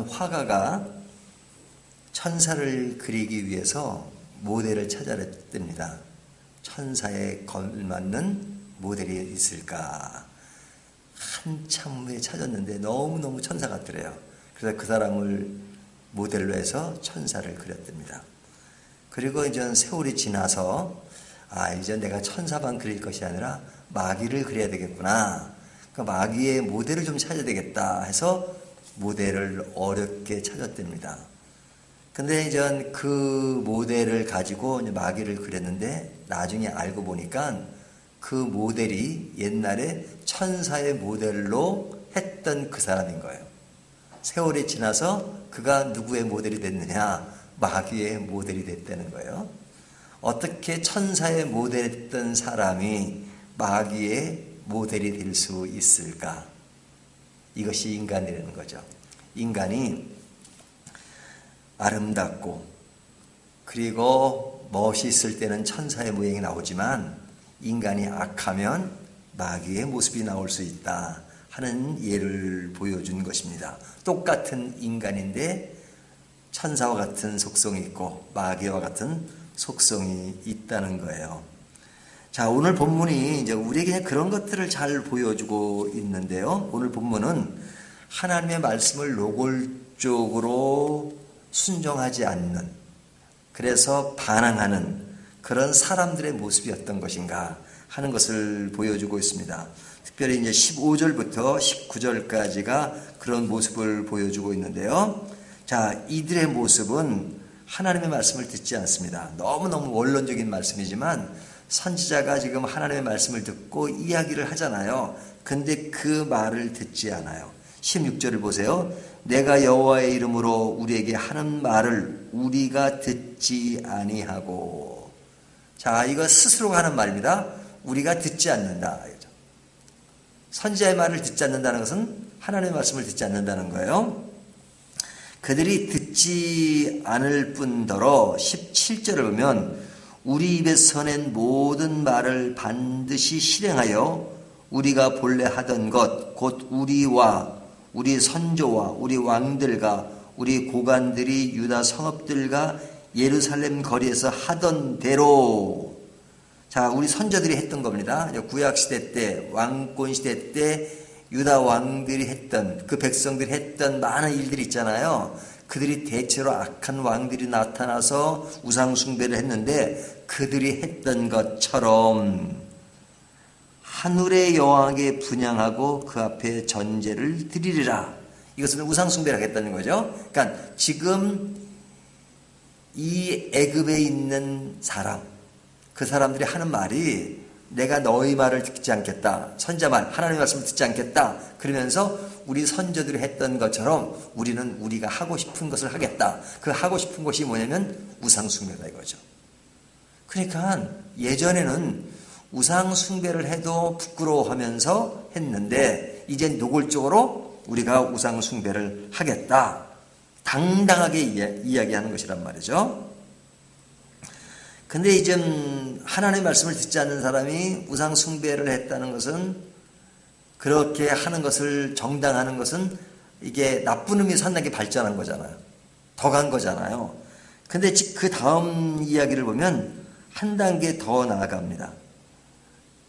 화가가 천사를 그리기 위해서 모델을 찾아냈답니다. 천사에 걸맞는 모델이 있을까? 한참 후에 찾았는데 너무너무 천사 같더래요. 그래서 그 사람을 모델로 해서 천사를 그렸답니다. 그리고 이제 세월이 지나서 이제 내가 천사만 그릴 것이 아니라 마귀를 그려야 되겠구나. 그 마귀의 모델을 좀 찾아야 되겠다 해서 모델을 어렵게 찾았답니다. 근데 이제 그 모델을 가지고 이제 마귀를 그렸는데 나중에 알고 보니까 그 모델이 옛날에 천사의 모델로 했던 그 사람인 거예요. 세월이 지나서 그가 누구의 모델이 됐느냐? 마귀의 모델이 됐다는 거예요. 어떻게 천사의 모델했던 사람이 마귀의 모델이 될 수 있을까? 이것이 인간이라는 거죠. 인간이 아름답고 그리고 멋있을 때는 천사의 모양이 나오지만 인간이 악하면 마귀의 모습이 나올 수 있다 하는 예를 보여준 것입니다. 똑같은 인간인데 천사와 같은 속성이 있고 마귀와 같은 속성이 있다는 거예요. 자, 오늘 본문이 이제 우리에게 그런 것들을 잘 보여주고 있는데요. 오늘 본문은 하나님의 말씀을 노골적으로 순종하지 않는, 그래서 반항하는 그런 사람들의 모습이 어떤 것인가 하는 것을 보여주고 있습니다. 특별히 이제 15절부터 19절까지가 그런 모습을 보여주고 있는데요. 자, 이들의 모습은 하나님의 말씀을 듣지 않습니다. 너무너무 원론적인 말씀이지만 선지자가 지금 하나님의 말씀을 듣고 이야기를 하잖아요. 근데 그 말을 듣지 않아요. 16절을 보세요. 내가 여호와의 이름으로 우리에게 하는 말을 우리가 듣지 아니하고. 자, 이거 스스로가 하는 말입니다. 우리가 듣지 않는다. 선지자의 말을 듣지 않는다는 것은 하나님의 말씀을 듣지 않는다는 거예요. 그들이 듣지 않을 뿐더러 17절을 보면 우리 입에서 낸 모든 말을 반드시 실행하여 우리가 본래 하던 것 곧 우리와 우리 선조와 우리 왕들과 우리 고관들이 유다 성읍들과 예루살렘 거리에서 하던 대로. 자, 우리 선조들이 했던 겁니다. 구약시대 때, 왕권시대 때 유다 왕들이 했던, 그 백성들이 했던 많은 일들이 있잖아요. 그들이 대체로 악한 왕들이 나타나서 우상숭배를 했는데 그들이 했던 것처럼 하늘의 여호와에게 분향하고 그 앞에 전제를 드리리라. 이것은 우상숭배를 하겠다는 거죠. 그러니까 지금 이 애굽에 있는 사람, 그 사람들이 하는 말이 내가 너희 말을 듣지 않겠다. 선지자 말, 하나님의 말씀을 듣지 않겠다. 그러면서 우리 선조들이 했던 것처럼 우리는 우리가 하고 싶은 것을 하겠다. 그 하고 싶은 것이 뭐냐면 우상숭배다 이거죠. 그러니까 예전에는 우상숭배를 해도 부끄러워하면서 했는데 이제 노골적으로 우리가 우상숭배를 하겠다. 당당하게 이야기하는 것이란 말이죠. 근데 이제 하나님의 말씀을 듣지 않는 사람이 우상숭배를 했다는 것은, 그렇게 하는 것을 정당하는 것은 이게 나쁜 의미 상당히 발전한 거잖아요. 더 간 거잖아요. 근데 그 다음 이야기를 보면 한 단계 더 나아갑니다.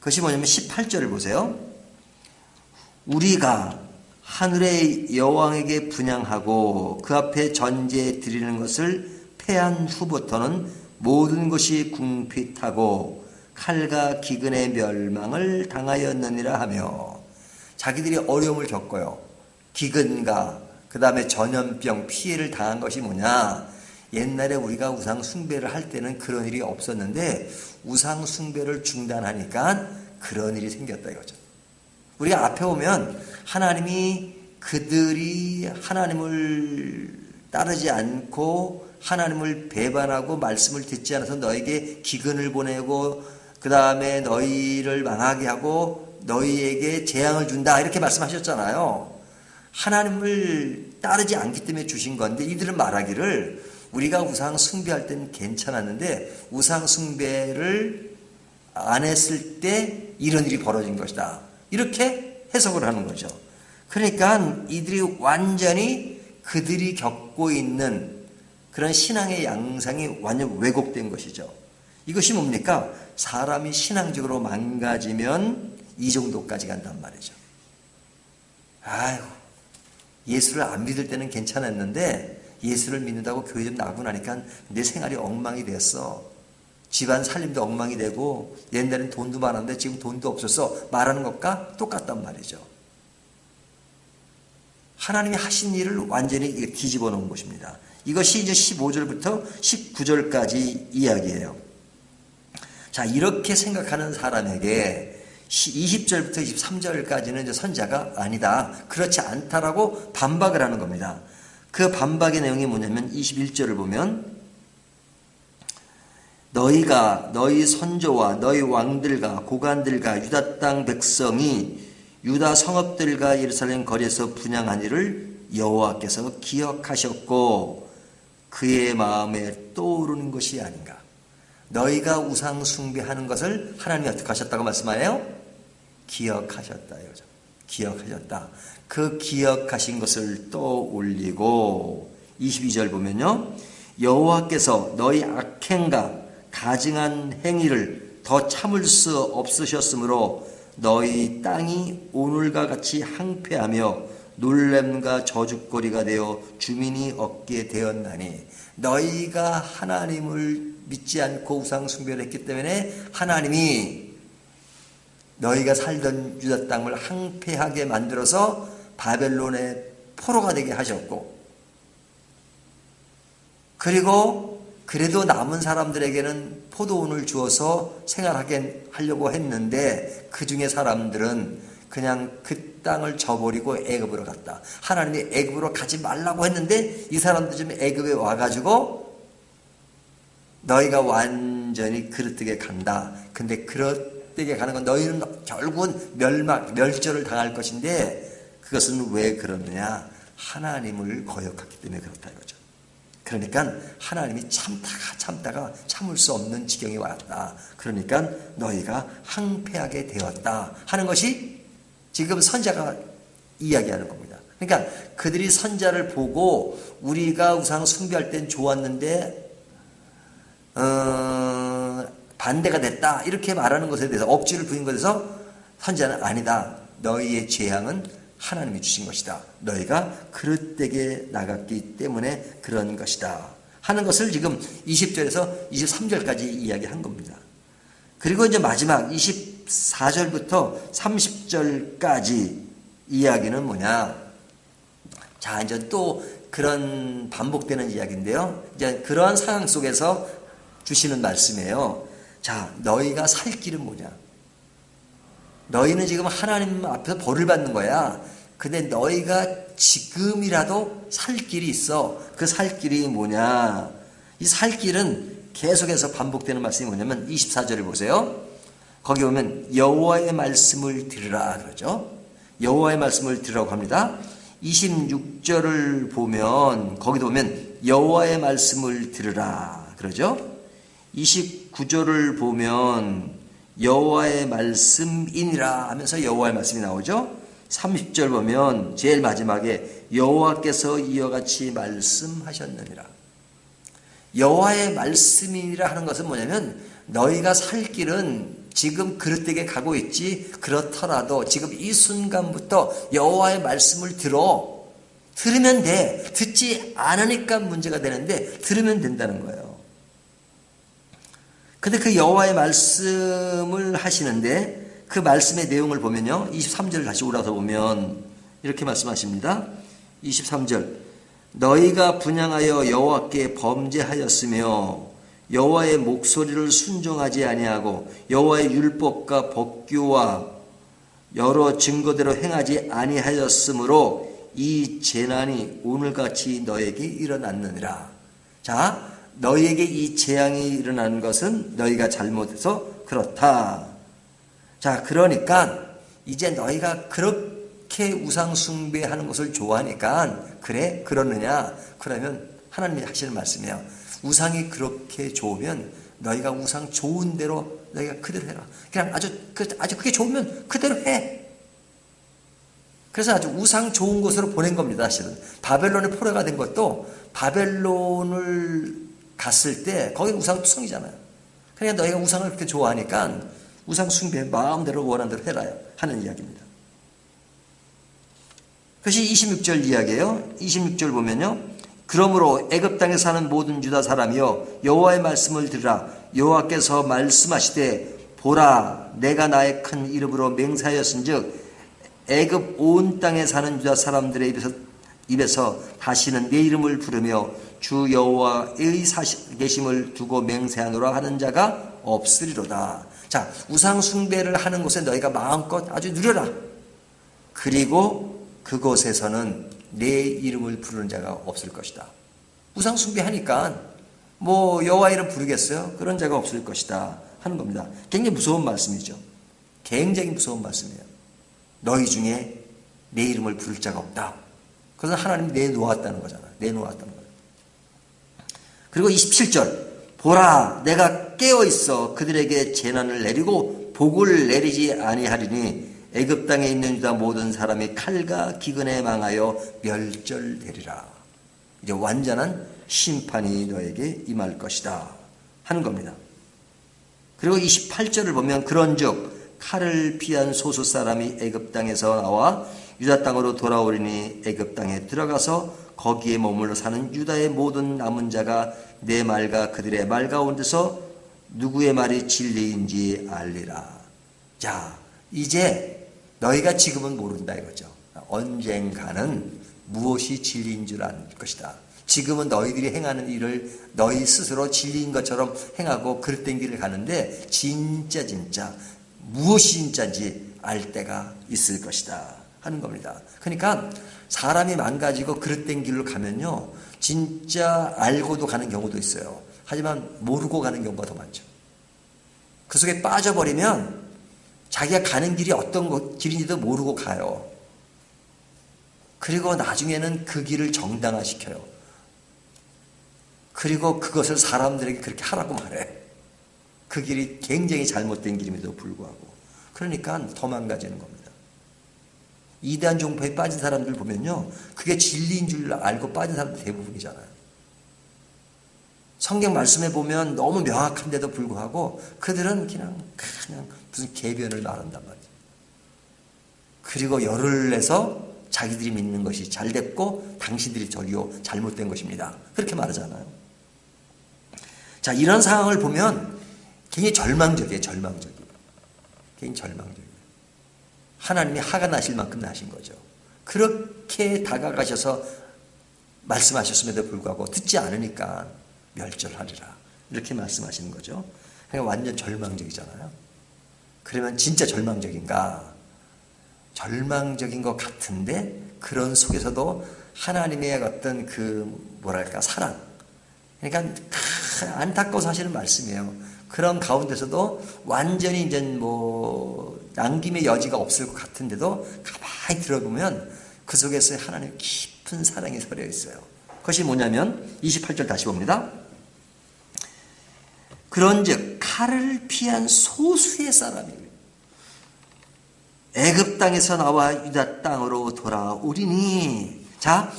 그것이 뭐냐면 18절을 보세요. 우리가 하늘의 여왕에게 분향하고 그 앞에 전제 드리는 것을 패한 후부터는 모든 것이 궁핍하고 칼과 기근의 멸망을 당하였느니라 하며, 자기들이 어려움을 겪어요. 기근과 그 다음에 전염병 피해를 당한 것이 뭐냐? 옛날에 우리가 우상 숭배를 할 때는 그런 일이 없었는데 우상 숭배를 중단하니까 그런 일이 생겼다 이거죠. 우리가 앞에 보면 하나님이 그들이 하나님을 따르지 않고 하나님을 배반하고 말씀을 듣지 않아서 너에게 기근을 보내고 그 다음에 너희를 망하게 하고 너희에게 재앙을 준다 이렇게 말씀하셨잖아요. 하나님을 따르지 않기 때문에 주신 건데 이들은 말하기를 우리가 우상 숭배할 때는 괜찮았는데 우상 숭배를 안 했을 때 이런 일이 벌어진 것이다. 이렇게 해석을 하는 거죠. 그러니까 이들이 완전히 그들이 겪고 있는 그런 신앙의 양상이 완전 왜곡된 것이죠. 이것이 뭡니까? 사람이 신앙적으로 망가지면 이 정도까지 간단 말이죠. 아유, 예수를 안 믿을 때는 괜찮았는데 예수를 믿는다고 교회 좀 나가고 나니까 내 생활이 엉망이 됐어. 집안 살림도 엉망이 되고 옛날엔 돈도 많았는데 지금 돈도 없어서 말하는 것과 똑같단 말이죠. 하나님이 하신 일을 완전히 뒤집어 놓은 것입니다. 이것이 이제 15절부터 19절까지 이야기예요. 자, 이렇게 생각하는 사람에게 20절부터 23절까지는 이제 선자가 아니다, 그렇지 않다라고 반박을 하는 겁니다. 그 반박의 내용이 뭐냐면 21절을 보면 너희가 너희 선조와 너희 왕들과 고관들과 유다 땅 백성이 유다 성읍들과 예루살렘 거리에서 분향한 일을 여호와께서 기억하셨고 그의 마음에 떠오르는 것이 아닌가. 너희가 우상 숭배하는 것을 하나님이 어떻게 하셨다고 말씀하네요? 기억하셨다. 기억하셨다. 그 기억하신 것을 떠올리고 22절 보면요, 여호와께서 너희 악행과 가증한 행위를 더 참을 수 없으셨으므로 너희 땅이 오늘과 같이 항폐하며 놀램과 저주거리가 되어 주민이 없게 되었나니, 너희가 하나님을 믿지 않고 우상 숭배를 했기 때문에 하나님이 너희가 살던 유다 땅을 항폐하게 만들어서 바벨론의 포로가 되게 하셨고, 그리고 그래도 남은 사람들에게는 포도원을 주어서 생활하게 하려고 했는데 그 중에 사람들은 그냥 그 땅을 저버리고 애굽으로 갔다. 하나님이 애굽으로 가지 말라고 했는데 이 사람들 좀 애굽에 와가지고 너희가 완전히 그릇되게 간다. 근데 그릇되게 가는 건 너희는 결국은 멸절을 당할 것인데 그것은 왜 그러느냐? 하나님을 거역했기 때문에 그렇다 이거죠. 그러니까 하나님이 참다가 참을 수 없는 지경이 왔다. 그러니까 너희가 항폐하게 되었다 하는 것이 지금 선자가 이야기하는 겁니다. 그러니까 그들이 선자를 보고 우리가 우상 숭배할 땐 좋았는데 반대가 됐다 이렇게 말하는 것에 대해서, 억지를 부린 것에 대해서 선자는 아니다. 너희의 재앙은 하나님이 주신 것이다. 너희가 그릇되게 나갔기 때문에 그런 것이다 하는 것을 지금 20절에서 23절까지 이야기한 겁니다. 그리고 이제 마지막 24절부터 30절까지 이야기는 뭐냐? 자, 이제 또 그런 반복되는 이야기인데요. 이제 그러한 상황 속에서 주시는 말씀이에요. 자, 너희가 살 길은 뭐냐? 너희는 지금 하나님 앞에서 벌을 받는 거야. 근데 너희가 지금이라도 살 길이 있어. 그 살 길이 뭐냐? 이 살 길은 계속해서 반복되는 말씀이 뭐냐면 24절을 보세요. 거기 보면 여호와의 말씀을 들으라 그러죠. 여호와의 말씀을 들으라고 합니다. 26절을 보면 거기도 보면 여호와의 말씀을 들으라 그러죠. 29절을 보면 여호와의 말씀이니라 하면서 여호와의 말씀이 나오죠. 30절 보면 제일 마지막에 여호와께서 이와 같이 말씀하셨느니라. 여호와의 말씀이니라 하는 것은 뭐냐면 너희가 살 길은 지금 그릇되게 가고 있지, 그렇더라도 지금 이 순간부터 여호와의 말씀을 들으면 돼. 듣지 않으니까 문제가 되는데 들으면 된다는 거예요. 근데 그 여호와의 말씀을 하시는데 그 말씀의 내용을 보면요, 23절을 다시 올라서 보면 이렇게 말씀하십니다. 23절, 너희가 분향하여 여호와께 범죄하였으며 여호와의 목소리를 순종하지 아니하고 여호와의 율법과 법규와 여러 증거대로 행하지 아니하였으므로 이 재난이 오늘같이 너에게 일어났느니라. 자, 너희에게 이 재앙이 일어나는 것은 너희가 잘못해서 그렇다. 자, 그러니까 이제 너희가 그렇게 우상 숭배하는 것을 좋아하니까 그래? 그러느냐? 그러면 하나님이 하시는 말씀이에요. 우상이 그렇게 좋으면 너희가 우상 좋은 대로 너희가 그대로 해라. 그냥 아주 그게 좋으면 그대로 해. 그래서 아주 우상 좋은 곳으로 보낸 겁니다. 사실은 바벨론의 포로가 된 것도 바벨론을 갔을 때 거기 우상 투성이잖아요. 그러니까 너희가 우상을 그렇게 좋아하니까 우상 숭배 마음대로 원하는 대로 해라 하는 이야기입니다. 그것이 26절 이야기예요. 26절 보면요. 그러므로 애굽 땅에 사는 모든 유다 사람이여 여호와의 말씀을 들으라. 여호와께서 말씀하시되 보라 내가 나의 큰 이름으로 맹세하였은즉 애굽 온 땅에 사는 유다 사람들의 입에서 다시는 내 이름을 부르며 주 여호와의 계심을 두고 맹세하노라 하는 자가 없으리로다. 자, 우상 숭배를 하는 곳에 너희가 마음껏 아주 누려라. 그리고 그곳에서는 내 이름을 부르는 자가 없을 것이다. 우상 숭배하니까 뭐 여호와 이름 부르겠어요? 그런 자가 없을 것이다 하는 겁니다. 굉장히 무서운 말씀이죠. 굉장히 무서운 말씀이에요. 너희 중에 내 이름을 부를 자가 없다. 그것은 하나님이 내놓았다는 거잖아요. 내놓았다는 거예요. 그리고 27절 보라 내가 깨어있어 그들에게 재난을 내리고 복을 내리지 아니하리니 애굽 땅에 있는 유다 모든 사람이 칼과 기근에 망하여 멸절되리라. 이제 완전한 심판이 너에게 임할 것이다 하는 겁니다. 그리고 28절을 보면 그런즉 칼을 피한 소수 사람이 애굽 땅에서 나와 유다 땅으로 돌아오리니 애굽 땅에 들어가서 거기에 머물러 사는 유다의 모든 남은 자가 내 말과 그들의 말 가운데서 누구의 말이 진리인지 알리라. 자, 이제 너희가 지금은 모른다 이거죠. 언젠가는 무엇이 진리인 줄 알 것이다. 지금은 너희들이 행하는 일을 너희 스스로 진리인 것처럼 행하고 그릇된 길을 가는데 진짜 무엇이 진짜인지 알 때가 있을 것이다 하는 겁니다. 그러니까 사람이 망가지고 그릇된 길로 가면요 진짜 알고도 가는 경우도 있어요. 하지만 모르고 가는 경우가 더 많죠. 그 속에 빠져버리면 자기가 가는 길이 어떤 길인지도 모르고 가요. 그리고 나중에는 그 길을 정당화시켜요. 그리고 그것을 사람들에게 그렇게 하라고 말해. 그 길이 굉장히 잘못된 길임에도 불구하고. 그러니까 더 망가지는 겁니다. 이단 종파에 빠진 사람들 보면요. 그게 진리인 줄 알고 빠진 사람들 대부분이잖아요. 성경 말씀에 보면 너무 명확한데도 불구하고 그들은 그냥 무슨 개변을 말한단 말이에요. 그리고 열을 내서 자기들이 믿는 것이 잘됐고 당신들이 저기요 잘못된 것입니다. 그렇게 말하잖아요. 자, 이런 상황을 보면 굉장히 절망적이에요. 굉장히 절망적이에요. 하나님이 화가 나실 만큼 나신 거죠. 그렇게 다가가셔서 말씀하셨음에도 불구하고 듣지 않으니까 멸절하리라. 이렇게 말씀하시는 거죠. 그러니까 완전 절망적이잖아요. 그러면 진짜 절망적인가? 절망적인 것 같은데 그런 속에서도 하나님의 어떤 사랑. 그러니까 안타까워서 하시는 말씀이에요. 그런 가운데서도 완전히 이제 남김의 여지가 없을 것 같은데도 가만히 들어보면 그 속에서 하나님의 깊은 사랑이 서려 있어요. 그것이 뭐냐면 28절 다시 봅니다. 그런즉 칼을 피한 소수의 사람이 애굽 땅에서 나와 유다 땅으로 돌아오리니. 자,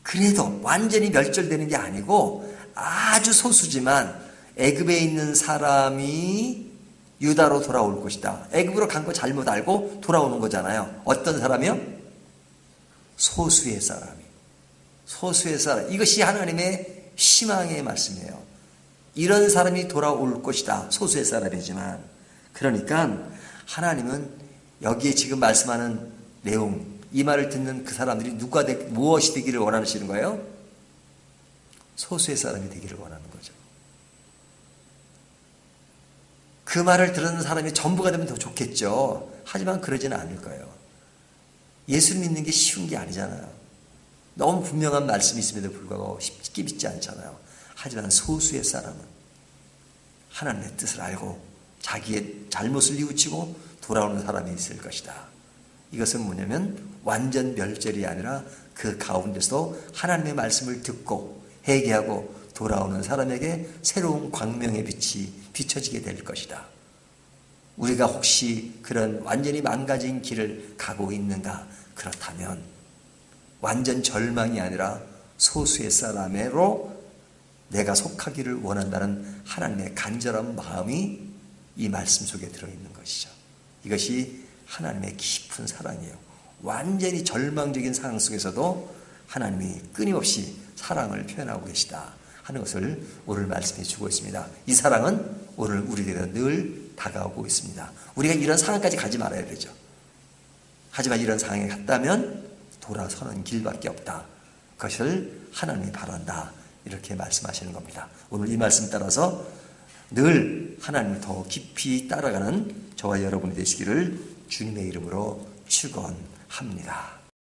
그래도 완전히 멸절되는 게 아니고 아주 소수지만 애굽에 있는 사람이 유다로 돌아올 것이다. 애굽으로 간 거 잘못 알고 돌아오는 거잖아요. 어떤 사람이요? 소수의 사람. 이것이 하나님의 희망의 말씀이에요. 이런 사람이 돌아올 것이다. 소수의 사람이지만. 그러니까 하나님은 여기에 지금 말씀하는 내용, 이 말을 듣는 그 사람들이 무엇이 되기를 원하시는 거예요? 소수의 사람이 되기를 원하는 거죠. 그 말을 들은 사람이 전부가 되면 더 좋겠죠. 하지만 그러지는 않을 거예요. 예수를 믿는 게 쉬운 게 아니잖아요. 너무 분명한 말씀이 있음에도 불구하고 쉽게 믿지 않잖아요. 하지만 소수의 사람은 하나님의 뜻을 알고 자기의 잘못을 뉘우치고 돌아오는 사람이 있을 것이다. 이것은 뭐냐면 완전 멸절이 아니라 그 가운데서도 하나님의 말씀을 듣고 회개하고 돌아오는 사람에게 새로운 광명의 빛이 비춰지게 될 것이다. 우리가 혹시 그런 완전히 망가진 길을 가고 있는가? 그렇다면 완전 절망이 아니라 소수의 사람으로 내가 속하기를 원한다는 하나님의 간절한 마음이 이 말씀 속에 들어있는 것이죠. 이것이 하나님의 깊은 사랑이에요. 완전히 절망적인 상황 속에서도 하나님이 끊임없이 사랑을 표현하고 계시다 하는 것을 오늘 말씀해 주고 있습니다. 이 사랑은 오늘 우리에게 늘 다가오고 있습니다. 우리가 이런 상황까지 가지 말아야 되죠. 하지만 이런 상황에 갔다면 돌아서는 길밖에 없다. 그것을 하나님이 바란다. 이렇게 말씀하시는 겁니다. 오늘 이 말씀 따라서 늘 하나님을 더 깊이 따라가는 저와 여러분이 되시기를 주님의 이름으로 축원합니다.